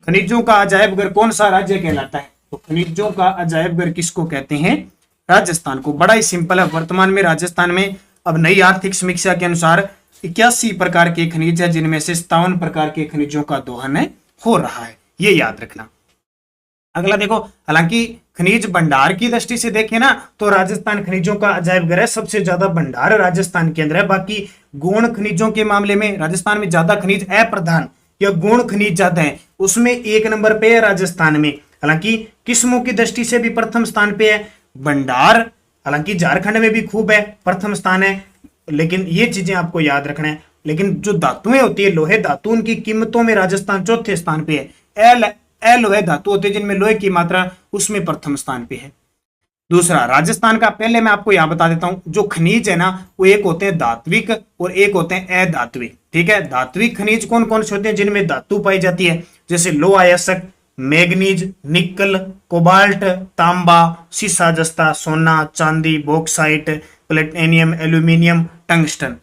खनिजों का अजायब घर कौन सा राज्य कहलाता है? तो खनिजों का अजायब घर किसको कहते हैं? राजस्थान को। बड़ा ही सिंपल है। वर्तमान में राजस्थान में अब नई आर्थिक समीक्षा के अनुसार 81 प्रकार के खनिज है, जिनमें से 57 प्रकार के खनिजों का दोहन हो रहा है, ये याद रखना। अगला देखो, हालांकि खनिज भंडार की दृष्टि से देखें ना तो राजस्थान खनिजों का अजायब घर है, सबसे ज्यादा भंडार राजस्थान के अंदर है। बाकी गौण खनिजों के मामले में राजस्थान में ज्यादा खनिज अप्रधान या गौण खनिज ज्यादा है, उसमें 1 नंबर पे है राजस्थान में। हालांकि किस्मों की दृष्टि से भी प्रथम स्थान पे है भंडार, हालांकि झारखंड में भी खूब है, प्रथम स्थान है, लेकिन ये चीजें आपको याद रखना है। लेकिन जो धातुएं होती है, लोहे धातु, उनकी कीमतों में राजस्थान चौथे स्थान पे है। लोहे धातु होते हैं जिनमें लोहे की मात्रा, उसमें प्रथम स्थान पे है। दूसरा, राजस्थान का, पहले मैं आपको यहां बता देता हूं, जो खनिज है ना वो एक होते हैं धात्विक और एक होते हैं अधात्विक। ठीक है, धात्विक खनिज कौन कौन से होते हैं? जिनमें धातु पाई जाती है, जैसे लोहा अयस्क, मैग्नीज, निकल, कोबाल्ट, तांबा, सीसा जस्ता, सोना, चांदी, बॉक्साइट, प्लेटिनियम, एल्यूमिनियम, टंगस्टन।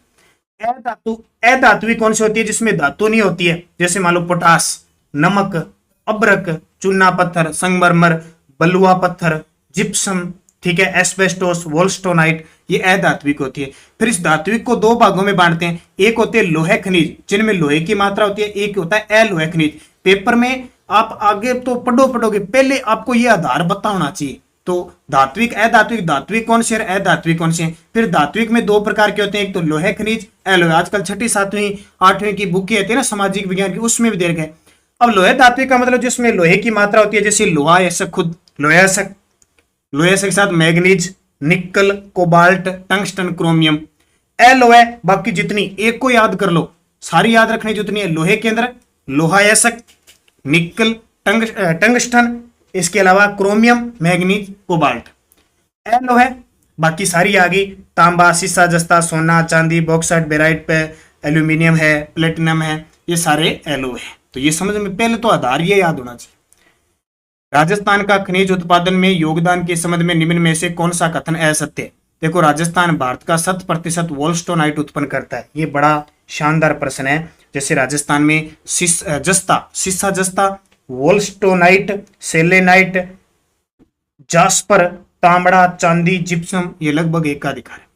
अधात्विक कौन सी होती है? जिसमें धातु नहीं होती है, जैसे मान लो पोटास, नमक, अब्रक, चूना पत्थर, संगमरमर, बलुआ पत्थर, जिप्सम, ठीक है, एस्बेस्टोस, वोल्स्टोनाइट, ये अधात्विक होती है। फिर इस धात्विक को 2 भागों में बांटते हैं, एक होते हैं लोहे खनिज जिनमें लोहे की मात्रा होती है, एक होता है अलोहे खनिज। पेपर में आप आगे तो पढ़ोगे, पहले आपको ये आधार बताना चाहिए। तो धात्विक, अधात्विक, धात्विक कौन से है, अधात्विक कौन से हैं। फिर धात्विक में 2 प्रकार के होते हैं, एक तो लोहे खनिज, अलोहे। आजकल 6ठी 7वीं 8वीं की बुकें होती है ना सामाजिक विज्ञान की, उसमें भी दे रखे। अब लोहे धात्विक का मतलब जिसमें लोहे की मात्रा होती है, जैसे लोहा अयस्क, खुद लोहे अयस्क, लोहे अयस्क के साथ मैग्नीज, निकल, कोबाल्ट, टंगस्टन, क्रोमियम। अलोहे बाकी जितनी, एक को याद कर लो, सारी याद रखनी जितनी है लोहे के अंदर, लोहा अयस्क, निकल, टंगस्टन, इसके अलावा क्रोमियम, मैग्नीज, कोबाल्ट। अलोहे बाकी सारी आ गई, तांबा, सीसा जस्ता, सोना, चांदी, बॉक्साइट, बेराइट पे, एल्यूमिनियम है, प्लेटिनम है, ये सारे एलोहे है। तो ये समझ में, पहले तो आधार ये याद होना चाहिए। राजस्थान का खनिज उत्पादन में योगदान के संबंध में निम्न में से कौन सा कथन असत्य है? देखो, राजस्थान भारत का 100% वोल्स्टोनाइट उत्पन्न करता है, ये बड़ा शानदार प्रश्न है। जैसे राजस्थान में सीसा जस्ता, वोल्स्टोनाइट, सेलेनाइट, जास्पर, तांबड़ा, चांदी, जिप्सम, ये लगभग एक का अधिकार है।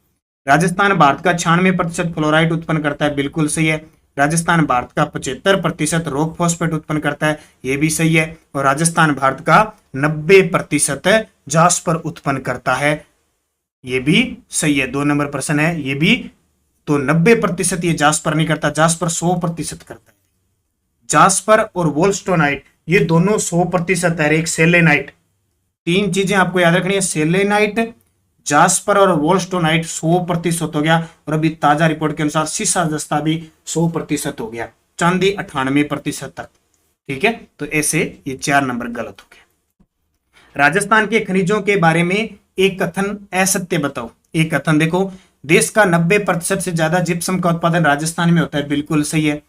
राजस्थान भारत का 96% फ्लोराइड उत्पन्न करता है, बिल्कुल सही है। राजस्थान भारत का 75% रॉक फॉस्फेट उत्पन्न करता है, यह भी सही है। और राजस्थान भारत का 90% जास्पर उत्पन्न करता है, यह भी सही है। 2 नंबर प्रश्न है ये भी। तो 90% ये जास्पर नहीं करता, जास्पर 100% करता है। जास्पर और वोल्स्टोनाइट ये दोनों 100% है। एक सेलेनाइट, 3 चीजें आपको याद रखनी है, सेलेनाइट, जास्पर और वोल्स्टोनाइट 100% हो गया। और अभी ताजा रिपोर्ट के अनुसार सीसा जस्ता भी 100% हो गया, चांदी 98% तक। ठीक है, तो ऐसे ये 4 नंबर गलत हो गया। राजस्थान के खनिजों के बारे में एक कथन असत्य बताओ। एक कथन देखो, देश का 90% से ज्यादा जिप्सम का उत्पादन राजस्थान में होता है, बिल्कुल सही है।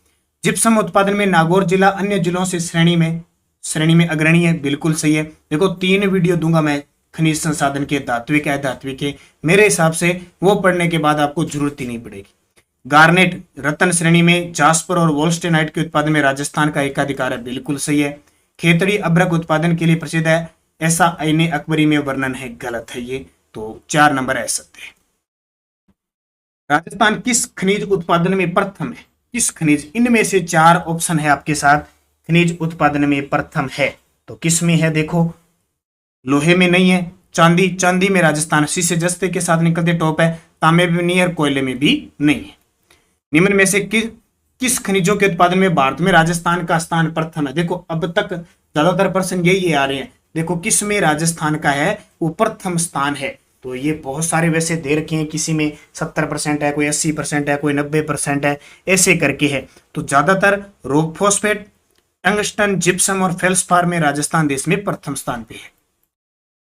जिप्सम उत्पादन में नागौर जिला अन्य जिलों से श्रेणी में अग्रणी है, बिल्कुल सही है। देखो 3 वीडियो दूंगा मैं खनिज संसाधन के, धात्विक अधात्विक के, मेरे हिसाब से वो पढ़ने के बाद आपको जरूरत ही नहीं पड़ेगी। गार्नेट रत्न श्रेणी में, जास्पर और वोल्स्टोनाइट के उत्पादन में राजस्थान का एकाधिकार है, बिल्कुल सही है। खेतड़ी अभ्रक उत्पादन के लिए प्रसिद्ध है, ऐसा आईने अकबरी में वर्णन है, गलत है ये। तो 4 नंबर असत्य है। राजस्थान किस खनिज उत्पादन में प्रथम है? किस खनिज, इनमें से 4 ऑप्शन है आपके साथ, खनिज उत्पादन में प्रथम है। तो किस में है देखो, लोहे में नहीं है, चांदी में राजस्थान शीशे जस्ते के साथ निकलते टॉप है, तांबे में नहीं है, कोयले में भी नहीं है। निम्न में से किस खनिजों के उत्पादन में भारत में राजस्थान का स्थान प्रथम है? देखो अब तक ज्यादातर प्रश्न यही आ रहे हैं, देखो किस में राजस्थान का है वो प्रथम स्थान है। तो ये बहुत सारे वैसे दे रखे हैं, किसी में 70% है, कोई 80% है, कोई 90% है, ऐसे करके है। तो ज्यादातर रॉक फॉस्फेट, टंगस्टन, जिप्सम और फेल्सपार में राजस्थान देश में प्रथम स्थान पे है।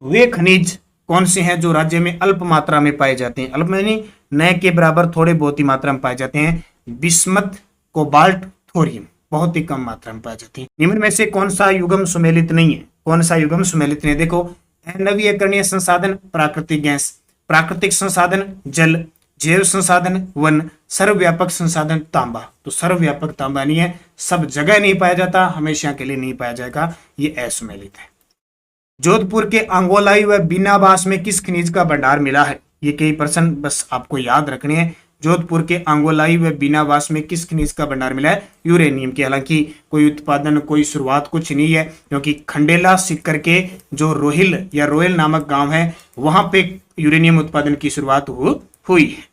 वे खनिज कौन से हैं जो राज्य में अल्प मात्रा में पाए जाते हैं? अल्प यानी न के बराबर, थोड़े बहुत ही मात्रा में पाए जाते हैं। बिस्मथ, कोबाल्ट, थोरियम बहुत ही कम मात्रा में पाए जाते हैं। निम्न में से कौन सा युग्म सुमेलित नहीं है? कौन सा युग्म सुमेलित नहीं है? देखो, नवीकरणीय संसाधन प्राकृतिक गैस, प्राकृतिक संसाधन जल, जैव संसाधन वन, सर्वव्यापक संसाधन तांबा। तो सर्वव्यापक तांबा नहीं है, सब जगह नहीं पाया जाता, हमेशा के लिए नहीं पाया जाएगा, ये असुमेलित है। जोधपुर के आंगोलाई व बीनाबास में किस खनिज का भंडार मिला है? ये कई प्रश्न बस आपको याद रखने हैं। जोधपुर के आंगोलाई व बीनाबास में किस खनिज का भंडार मिला है? यूरेनियम की। हालांकि कोई उत्पादन, कोई शुरुआत कुछ नहीं है, क्योंकि खंडेला सीकर के जो रोहिल या रोयल नामक गांव है, वहां पे यूरेनियम उत्पादन की शुरुआत हुई है।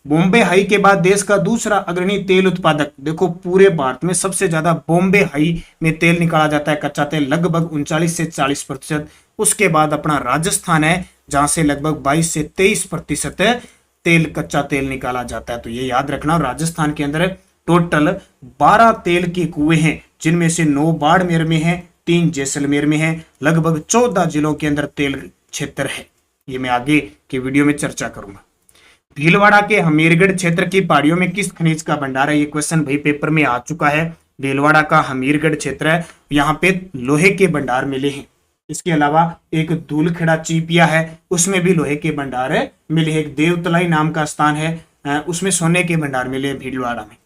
बॉम्बे हाई के बाद देश का दूसरा अग्रणी तेल उत्पादक, देखो पूरे भारत में सबसे ज्यादा बॉम्बे हाई में तेल निकाला जाता है, कच्चा तेल लगभग 39 से 40%। उसके बाद अपना राजस्थान है, जहां से लगभग 22 से 23% तेल, कच्चा तेल निकाला जाता है। तो ये याद रखना। राजस्थान के अंदर टोटल 12 तेल के कुएं हैं, जिनमें से 9 बाड़मेर में है, 3 जैसलमेर में है, लगभग 14 जिलों के अंदर तेल क्षेत्र है। ये मैं आगे के वीडियो में चर्चा करूंगा। भीलवाड़ा के हमीरगढ़ क्षेत्र की पहाड़ियों में किस खनिज का भंडार है? ये क्वेश्चन भाई पेपर में आ चुका है। भीलवाड़ा का हमीरगढ़ क्षेत्र है, यहाँ पे लोहे के भंडार मिले हैं। इसके अलावा एक धूलखेड़ा चीपिया है, उसमें भी लोहे के भंडार मिले हैं। एक देवतलाई नाम का स्थान है, उसमें सोने के भंडार मिले हैं भीलवाड़ा में।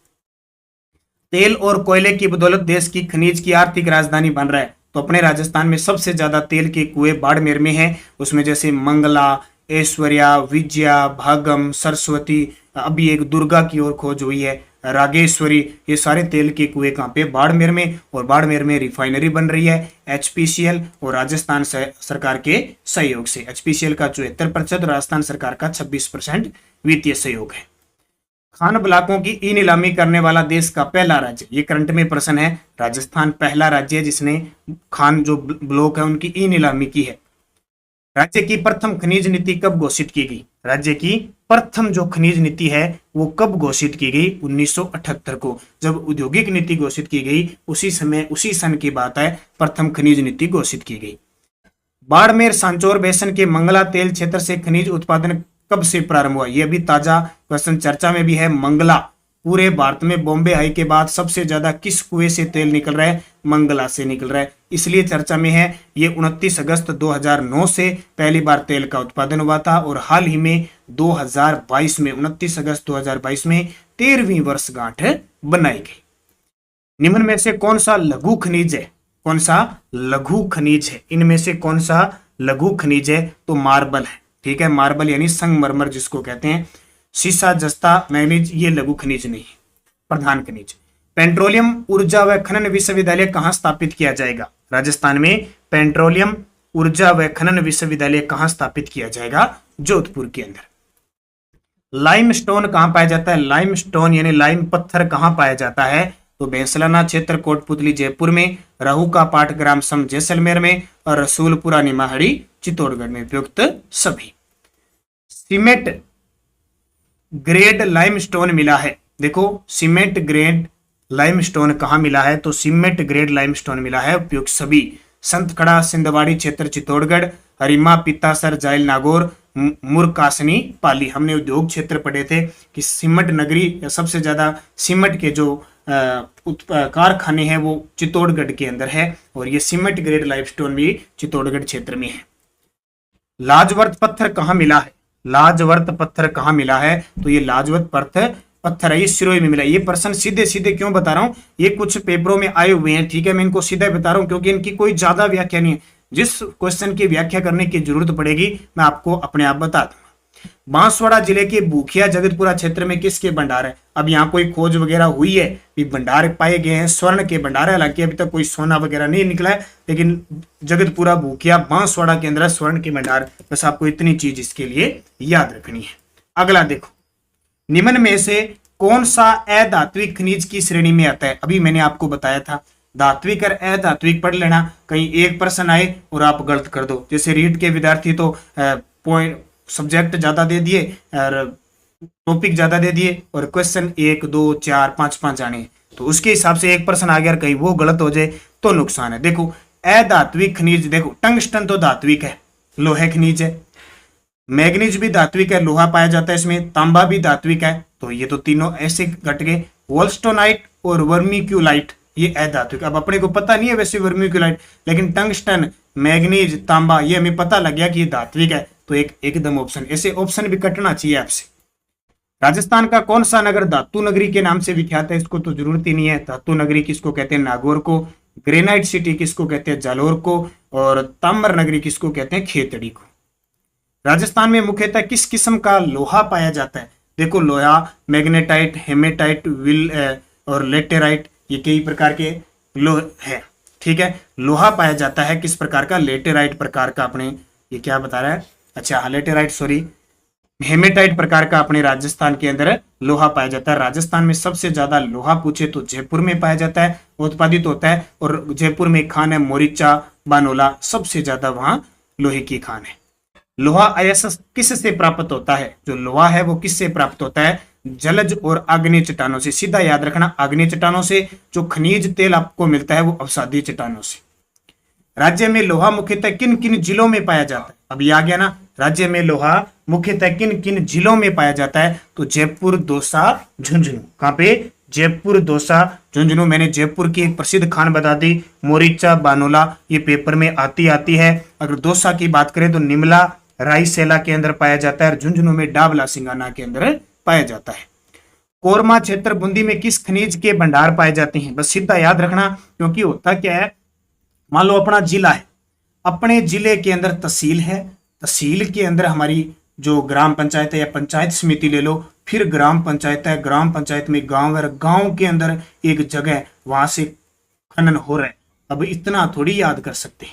तेल और कोयले की बदौलत देश की खनिज की आर्थिक राजधानी बन रहा है। तो अपने राजस्थान में सबसे ज्यादा तेल के कुएं बाड़मेर में है, उसमें जैसे मंगला, ऐश्वर्या, विजया, भागम, सरस्वती, अभी एक दुर्गा की ओर खोज हुई है, रागेश्वरी, ये सारे तेल के कुएं कहाँ पे? बाड़मेर में। और बाड़मेर में रिफाइनरी बन रही है एचपीसीएल और राजस्थान सरकार के सहयोग से। एचपीसीएल का 74% और राजस्थान सरकार का 26% वित्तीय सहयोग है। खान ब्लॉकों की ई नीलामी करने वाला देश का पहला राज्य, ये करंट में प्रश्न है। राजस्थान पहला राज्य है जिसने खान जो ब्लॉक है उनकी ई नीलामी की है। राज्य की प्रथम खनिज नीति कब घोषित की गई? राज्य की प्रथम जो खनिज नीति है वो कब घोषित की गई? 1978 को, जब औद्योगिक नीति घोषित की गई, उसी समय उसी सन की बात है, प्रथम खनिज नीति घोषित की गई। बाड़मेर सांचौर बेसन के मंगला तेल क्षेत्र से खनिज उत्पादन कब से प्रारंभ हुआ? यह भी ताजा क्वेश्चन चर्चा में भी है। मंगला, पूरे भारत में बॉम्बे हाई के बाद सबसे ज्यादा किस कुएं से तेल निकल रहा है? मंगला से निकल रहा है, इसलिए चर्चा में है। ये 29 अगस्त 2009 से पहली बार तेल का उत्पादन हुआ था और हाल ही में 2022 में 29 अगस्त 2022 में 13वीं वर्षगांठ बनाई गई। निम्न में से कौन सा लघु खनिज है? कौन सा लघु खनिज है? इनमें से कौन सा लघु खनिज है? तो मार्बल है। ठीक है, मार्बल यानी संगमरमर जिसको कहते हैं। सीसा, जस्ता, मैग्नीज ये लघु खनिज नहीं है, प्रधान खनिज। पेट्रोलियम ऊर्जा व खनन विश्वविद्यालय कहाँ स्थापित किया जाएगा? राजस्थान में पेट्रोलियम ऊर्जा व खनन विश्वविद्यालय कहाँ स्थापित किया जाएगा? जोधपुर के अंदर। लाइमस्टोन कहाँ पाया जाता है? लाइमस्टोन यानी लाइम पत्थर कहाँ पाया जाता है? तो बेंसलाना क्षेत्र कोटपुतली जयपुर में, रहू का पाट ग्राम सम जैसलमेर में और रसूलपुरा निमाहड़ी चित्तौड़गढ़ में। उपयुक्त सभी। सीमेंट ग्रेड लाइमस्टोन मिला है। देखो सीमेंट ग्रेड लाइमस्टोन कहाँ मिला है? तो सीमेंट ग्रेड लाइमस्टोन मिला है। उपयुक्त सभी। संतखड़ा सिंधवाड़ी क्षेत्र चित्तौड़गढ़, हरिमा, पितासर, जायल, नागौर, मुरकासनी, पाली। हमने उद्योग क्षेत्र पढ़े थे कि सीमेंट नगरी या सबसे ज्यादा सीमेंट के जो कारखाने हैं वो चित्तौड़गढ़ के अंदर है और ये सीमेंट ग्रेड लाइमस्टोन भी चित्तौड़गढ़ क्षेत्र में है। लाजवर्त पत्थर कहाँ मिला है? लाजवर्त पत्थर कहाँ मिला है? तो ये लाजवर्त पत्थर है, ये सिरोही में मिला। ये प्रश्न सीधे सीधे क्यों बता रहा हूं, ये कुछ पेपरों में आए हुए हैं। ठीक है, मैं इनको सीधे बता रहा हूं क्योंकि इनकी कोई ज्यादा व्याख्या नहीं है। जिस क्वेश्चन की व्याख्या करने की जरूरत पड़ेगी मैं आपको अपने आप बता दूंगा। बांसवाड़ा जिले के भूखिया जगतपुरा क्षेत्र में किसके भंडार है? अब यहाँ कोई खोज वगैरह हुई है, भंडार पाए गए हैं, स्वर्ण के भंडार है। हालांकि अभी तक कोई सोना वगैरह नहीं निकला है, लेकिन जगतपुरा, भूखिया, बांसवाड़ा के अंदर स्वर्ण के भंडार। बस आपको इतनी चीज इसके लिए याद रखनी है। अगला देखो, निम्न में से कौन सा अधात्विक खनिज की श्रेणी में आता है? अभी मैंने आपको बताया था धात्विक और अधात्विक पढ़ लेना, कहीं एक प्रश्न आए और आप गलत कर दो। जैसे रीट के विद्यार्थी तो पॉइंट सब्जेक्ट ज्यादा दे दिए और टॉपिक ज्यादा दे दिए और क्वेश्चन 1 2 4 5 आने, तो उसके हिसाब से एक प्रश्न आ गया, कहीं वो गलत हो जाए तो नुकसान है। देखो अधात्विक खनिज, देखो टंगस्टन तो धात्विक है, लोहे खनिज है। मैग्नीज भी धात्विक है, लोहा पाया जाता है इसमें। तांबा भी धात्विक है, तो ये तो तीनों ऐसे घट गए। वोल्स्टोनाइट और वर्मिक्यूलाइट ये अधात्विक। अब अपने को पता नहीं है वैसे वर्मिक्यूलाइट, लेकिन टंगस्टन, मैग्नीज, तांबा ये हमें पता लग गया कि ये धात्विक है, तो एकदम ऑप्शन। ऐसे ऑप्शन भी कटना चाहिए आपसे। राजस्थान का कौन सा नगर धातु नगरी के नाम से विख्यात है? इसको तो जरूरत ही नहीं है। धातु नगरी किसको कहते हैं? नागौर को। ग्रेनाइट सिटी किसको कहते हैं? जालोर को। और ताम्र नगरी किसको कहते हैं? खेतड़ी को। राजस्थान में मुख्यतः किस किस्म का लोहा पाया जाता है? देखो, लोहा मैग्नेटाइट, हेमेटाइट, विल और लेटेराइट, ये कई प्रकार के लोह है। ठीक है, लोहा पाया जाता है किस प्रकार का? लेटेराइट प्रकार का। अपने ये क्या बता रहा है? अच्छा, लेटेराइट सॉरी, हेमेटाइट प्रकार का अपने राजस्थान के अंदर लोहा पाया जाता है। राजस्थान में सबसे ज्यादा लोहा पूछे तो जयपुर में पाया जाता है, उत्पादित होता है। और जयपुर में खान है मोरिचा बानोला, सबसे ज्यादा वहां लोहे की खान है। लोहा अयस्क किससे प्राप्त होता है? जो लोहा है वो किससे प्राप्त होता है? जलज और आग्नेय चट्टानों से। सीधा याद रखना, आग्नेय चट्टानों से। जो खनिज तेल आपको मिलता है वो अवसादीय चट्टानों से। राज्य में लोहा मुख्यतः किन किन जिलों में पाया जाता है? अभी आ गया ना, राज्य में लोहा मुख्यतः किन किन जिलों में पाया जाता है? तो जयपुर, दौसा, झुंझुनू। कहां पे? जयपुर, दौसा, झुंझुनू। मैंने जयपुर की एक प्रसिद्ध खान बता दी, मोरिचा बानोला, ये पेपर में आती है। अगर दौसा की बात करें तो निमला रायसेला के अंदर पाया जाता है, और झुंझुनू में डाबला सिंगाना के अंदर पाया जाता है। कोरमा क्षेत्र बूंदी में किस खनिज के भंडार पाए जाते हैं? बस सीधा याद रखना, क्योंकि होता क्या है, मान लो अपना जिला है, अपने जिले के अंदर तहसील है, तहसील के अंदर हमारी जो ग्राम पंचायत है या पंचायत समिति ले लो, फिर ग्राम पंचायत है, ग्राम पंचायत में गांव है, गांव के अंदर एक जगह, वहां से खनन हो रहा है। अब इतना थोड़ी याद कर सकते,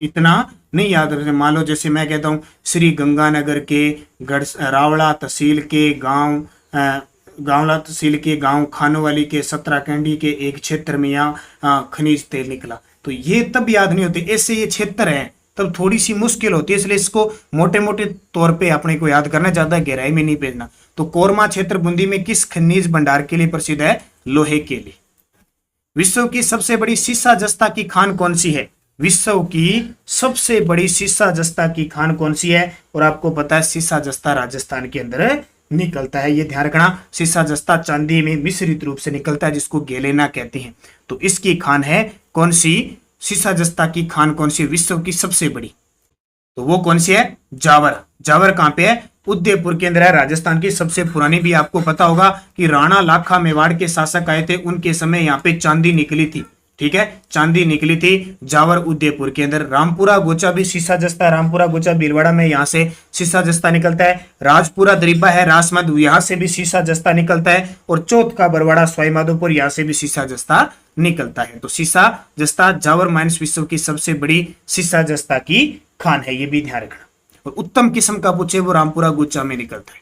इतना नहीं याद रखते। मान लो जैसे मैं कहता हूँ श्री गंगानगर के रावला तहसील के गांव, गांवला तहसील के गांव खानोवाली के 17 कैंडी के एक क्षेत्र में यहाँ खनिज तेल निकला, तो ये तब याद नहीं होते। ऐसे ये क्षेत्र है तब थोड़ी सी मुश्किल होती है, इसलिए इसको मोटे मोटे तौर पे अपने को याद करना, ज्यादा गहराई में नहीं भेजना। तो कोरमा क्षेत्र बूंदी में किस खनिज भंडार के लिए प्रसिद्ध है? लोहे के लिए। विश्व की सबसे बड़ी सीसा जस्ता की खान कौन सी है? विश्व की सबसे बड़ी सीसा जस्ता की खान कौन सी है? और आपको पता है सीसा जस्ता राजस्थान के अंदर निकलता है, ये ध्यान रखना। सीसा जस्ता चांदी में मिश्रित रूप से निकलता है, जिसको गेलेना कहते हैं। तो इसकी खान है कौन सी? सीसा जस्ता की खान कौन सी विश्व की सबसे बड़ी? तो वो कौन सी है? जावर। जावर कहां पे है? उदयपुर के अंदर है। राजस्थान की सबसे पुरानी भी आपको पता होगा कि राणा लाखा मेवाड़ के शासक आए थे, उनके समय यहाँ पे चांदी निकली थी। ठीक है, चांदी निकली थी जावर उदयपुर के अंदर। रामपुरा गोचा भी सीसा जस्ता, रामपुरा गोचा भीलवाड़ा में यहाँ से सीसा जस्ता निकलता है। राजपुरा दरीबा है राजमंद, यहाँ से भी सीसा जस्ता निकलता है। और चौथ का बरवाड़ा सवाई माधोपुर, यहाँ से भी सीसा जस्ता निकलता है। तो सीसा जस्ता जावर माइंस विश्व की सबसे बड़ी सीसा जस्ता की खान है, ये भी ध्यान रखना। और उत्तम किस्म का पूछे वो रामपुरा गोचा में निकलता है।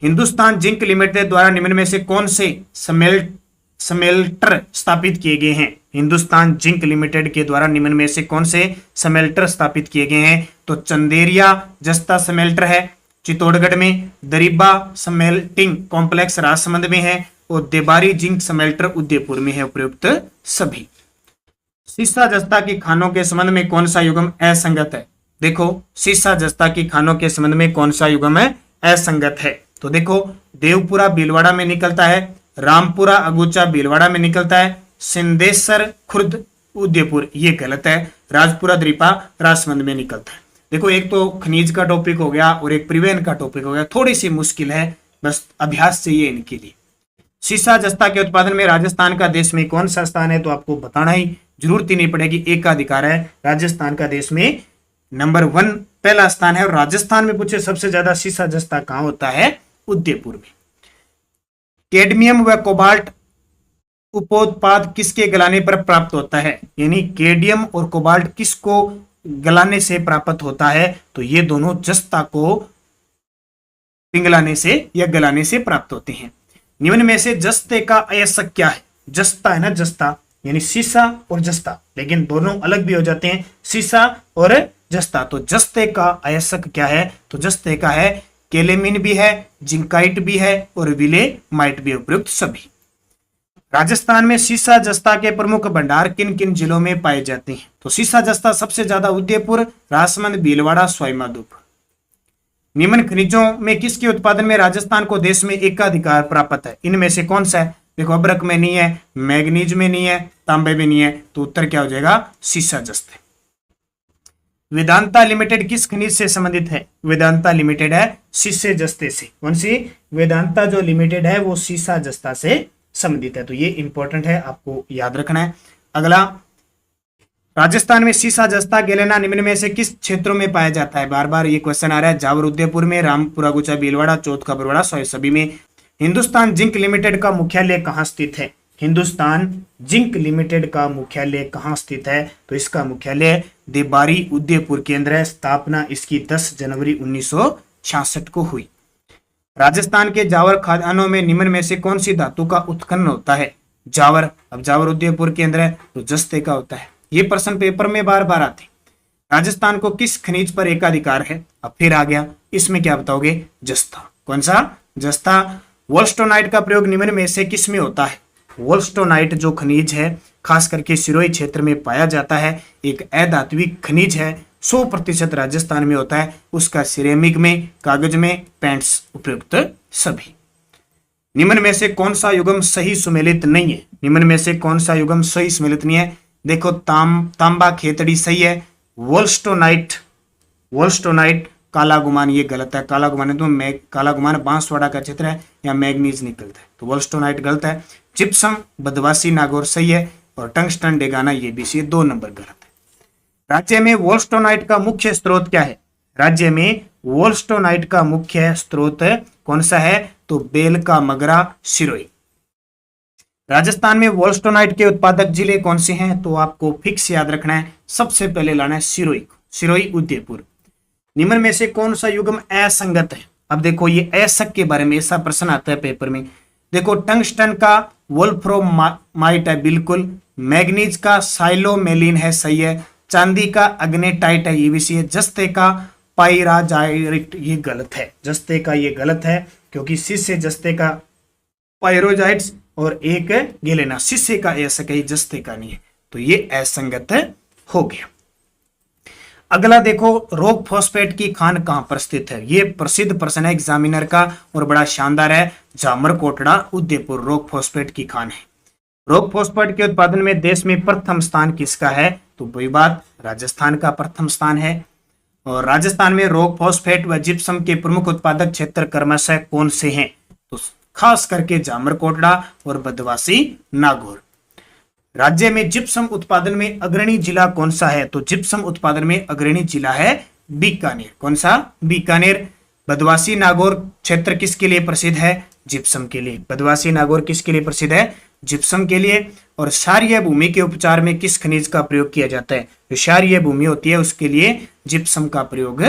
हिंदुस्तान जिंक लिमिटेड द्वारा निम्न में से कौन से समेल्टर स्थापित किए गए हैं? हिंदुस्तान जिंक लिमिटेड के द्वारा निम्न में से कौन से समेल्टर स्थापित किए गए हैं? तो चंदेरिया जस्ता समेल्टर है चित्तौड़गढ़ में, दरीबा समेल्टिंग कॉम्प्लेक्स राजसमंद में है, और देबारी जिंक समेल्टर उदयपुर में है। उपयुक्त सभी। सीसा जस्ता की खानों के संबंध में कौन सा युग्म असंगत है? देखो, सीसा जस्ता की खानों के संबंध में कौन सा युग्म है? असंगत है। तो देखो, देवपुरा भीलवाड़ा में निकलता है, रामपुरा अगुचा भीलवाड़ा में निकलता है, सिंदेसर खुर्द उदयपुर ये गलत है, राजपुरा द्रीपा राजसमंद में निकलता है। देखो, एक तो खनिज का टॉपिक हो गया और एक परिवहन का टॉपिक हो गया, थोड़ी सी मुश्किल है, बस अभ्यास चाहिए इनके लिए। सीसा जस्ता के उत्पादन में राजस्थान का देश में कौन सा स्थान है? तो आपको बताना ही जरूरत ही नहीं पड़ेगी, एकाधिकार है। राजस्थान का देश में नंबर 1 पहला स्थान है। और राजस्थान में पूछे सबसे ज्यादा सीसा जस्ता कहां होता है? उदयपुर में। कैडमियम व कोबाल्ट उपोत्पाद किसके गलाने पर प्राप्त होता है? यानी कैडियम और कोबाल्ट किसको गलाने से प्राप्त होता है? तो ये दोनों जस्ता को पिघलाने से या गलाने से प्राप्त होते हैं। निम्न में से जस्ते का अयस्क क्या है? जस्ता है ना, जस्ता यानी सीसा और जस्ता, लेकिन दोनों अलग भी हो जाते हैं, सीसा और जस्ता। तो जस्ते का अयस्क क्या है? तो जस्ते का है केलेमिन भी है, जिंकाइट भी है और विलेमाइट भी। उपयुक्त सभी। राजस्थान में सीसा जस्ता के प्रमुख भंडार किन किन जिलों में पाए जाते हैं? तो सीसा जस्ता सबसे ज्यादा उदयपुर, राजसमंद, भीलवाड़ा, सवाई माधोपुर। निम्न खनिजों में किसके उत्पादन में राजस्थान को देश में एकाधिकार प्राप्त है? इनमें से कौन सा है? देखो, अब्रक में नहीं है, मैग्नीज में नहीं है, तांबे में नहीं है, तो उत्तर क्या हो जाएगा? सीसा जस्ते। वेदांता लिमिटेड किस खनिज से संबंधित है? वेदांता लिमिटेड है सीसे जस्ते से। कौन सी? वेदांता जो लिमिटेड है वो सीसा जस्ता से संबंधित है। तो ये इंपॉर्टेंट है, आपको याद रखना है। अगला, राजस्थान में सीसा जस्ता गेलेना निम्न में से किस क्षेत्रों में पाया जाता है? बार बार ये क्वेश्चन आ रहा है। जावर उदयपुर में, रामपुरा गुचा भीलवाड़ा, चौथ का बरवाड़ा, सभी में। हिंदुस्तान जिंक लिमिटेड का मुख्यालय कहाँ स्थित है? हिंदुस्तान जिंक लिमिटेड का मुख्यालय कहाँ स्थित है? तो इसका मुख्यालय देबारी उदयपुर केंद्र है। स्थापना इसकी 10 जनवरी 1966 को हुई। राजस्थान के जावर खदानों में निम्न में से कौन सी धातु का उत्खनन होता है? जावर, अब जावर उदयपुर केंद्र है तो जस्ते का होता है। ये प्रश्न पेपर में बार बार आते। राजस्थान को किस खनिज पर एकाधिकार है? अब फिर आ गया, इसमें क्या बताओगे? जस्ता। कौन सा? जस्ता। वोल्स्टोनाइट का प्रयोग निम्न में से किस में होता है? वोल्स्टोनाइट जो खनिज है खास करके सिरोही क्षेत्र में पाया जाता है, एक अधात्विक खनिज है, 100% राजस्थान में होता है। उसका सिरेमिक में, कागज में, पेंट्स उपयुक्त सभी। निम्न में से कौन सा युग्म सही सुमेलित नहीं है? निम्न में से कौन सा युग्म सही सुमेलित नहीं है? देखो, तांबा खेतड़ी सही है। वोल्स्टोनाइट काला गुमान ये गलत है। काला गुमान है तो काला गुमान बांसवाड़ा का क्षेत्र है, या मैग्नीज निकलता है, तो वोल्स्टोनाइट गलत है। जिप्सम बदवासी नागौर सही है, और टंगस्टन डेगाना ये भी सही है। 2 नंबर गलत है। राज्य में वोल्स्टोनाइट का मुख्य स्रोत क्या है? राज्य में वोल्स्टोनाइट का मुख्य स्रोत कौन सा है? तो बेल का मगरा, सिरोही। राजस्थान में वोल्स्टोनाइट के उत्पादक जिले कौन से हैं? तो आपको फिक्स याद रखना है, सबसे पहले लाना है सिरोही को, सिरोही उदयपुर। निम्न में से कौन सा युग्म असंगत है? अब देखो, ये असंग के बारे में ऐसा प्रश्न आता है पेपर में। देखो, टंगस्टन का वोल्फ्रोमाइट है, बिल्कुल। मैग्नीज का साइलोमेलिन है, सही है। चांदी का अग्नेटाइट है, ये भी सही है। जस्ते का पायराजाइट ये गलत है। जस्ते का ये गलत है, क्योंकि शिष्य जस्ते का पायरोजाइट्स और एक गेलेना, शिष्य का ऐसा कहीं जस्ते का नहीं है, तो ये असंगत हो गया। अगला देखो, रॉक फॉस्फेट की खान कहां पर स्थित है? ये प्रसिद्ध प्रश्न है एग्जामिनर का और बड़ा शानदार है। जामरकोटड़ा उदयपुर रॉक फॉस्फेट की खान है। रॉक फॉस्फेट के उत्पादन में देश में प्रथम स्थान किसका है? तो वही बात, राजस्थान का प्रथम स्थान है। और राजस्थान में रॉक फॉस्फेट व जिप्सम के प्रमुख उत्पादक क्षेत्र क्रमशः कौन से हैं? तो खास करके जामरकोटड़ा और बदवासी नागौर। राज्य में जिप्सम उत्पादन में अग्रणी जिला कौन सा है? तो जिप्सम उत्पादन में अग्रणी जिला है बीकानेर। कौन सा? बीकानेर। बदवासी नागौर क्षेत्र किसके लिए प्रसिद्ध है? जिप्सम के लिए। बदवासी नागौर किसके लिए प्रसिद्ध है? जिप्सम के लिए। और क्षारीय भूमि के उपचार में किस खनिज का प्रयोग किया जाता है? जो क्षारीय भूमि होती है उसके लिए जिप्सम का प्रयोग